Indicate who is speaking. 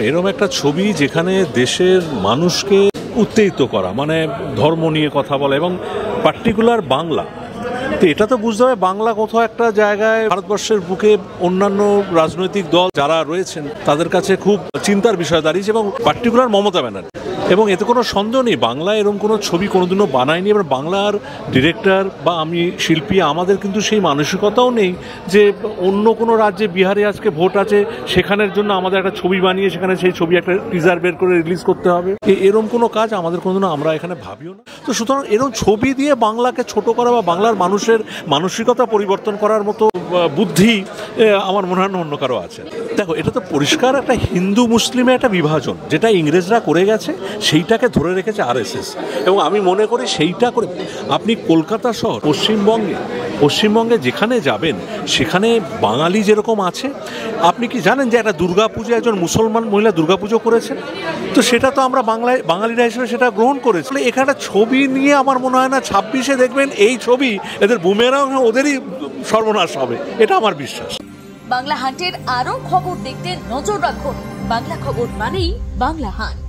Speaker 1: এরকম একটা ছবি যেখানে দেশের মানুষকে উত্তেজিত করা, মানে ধর্ম নিয়ে কথা বলা এবং পার্টিকুলার বাংলা, তো এটা তো বুঝতে হবে বাংলা কোথাও একটা জায়গায় ভারতবর্ষের বুকে অন্যান্য রাজনৈতিক দল যারা রয়েছেন তাদের কাছে খুব চিন্তার বিষয় দাঁড়িয়েছে, এবং পার্টিকুলার মমতা ব্যানার্জি। এবং এতে কোনো সন্দেহ নেই বাংলায় এরকম কোনো ছবি কোনোদিনও বানায়নি, এবার বাংলার ডিরেক্টর বা আমি শিল্পী আমাদের কিন্তু সেই মানসিকতাও নেই যে অন্য কোনো রাজ্যে, বিহারে আজকে ভোট আছে সেখানের জন্য আমাদের একটা ছবি বানিয়ে সেখানে সেই ছবি একটা টিজার বের করে রিলিজ করতে হবে, এরকম কোনো কাজ আমাদের কোনোদিনও আমরা এখানে ভাবিও না। তো সুতরাং এরকম ছবি দিয়ে বাংলাকে ছোট করা বা বাংলার মানুষের মানসিকতা পরিবর্তন করার মতো বুদ্ধি আমার মনে হয় অন্য কারো আছে। দেখো, এটা তো পরিষ্কার একটা হিন্দু মুসলিমের একটা বিভাজন, যেটা ইংরেজরা করে গেছে সেইটাকে ধরে রেখেছে আরএসএস, এবং আমি মনে করি সেইটা করে আপনি কলকাতা শহর, পশ্চিমবঙ্গে যেখানে যাবেন সেখানে বাঙালি যেরকম আছে, আপনি কি জানেন যে একটা দুর্গাপুজো একজন মুসলমান মহিলা দুর্গাপুজো করেছেন, তো সেটা তো আমরা বাঙালিরা হিসেবে সেটা গ্রহণ করেছি। এখানে ছবি নিয়ে আমার মনে হয় না 26-এ দেখবেন এই ছবি এদের বুমেরাং ওদেরই সর্বনাশ হবে, এটা আমার বিশ্বাস।
Speaker 2: বাংলা হান্টের আরো খবর দেখতে নজর রাখুন। বাংলা খবর মানেই বাংলা হান্ট।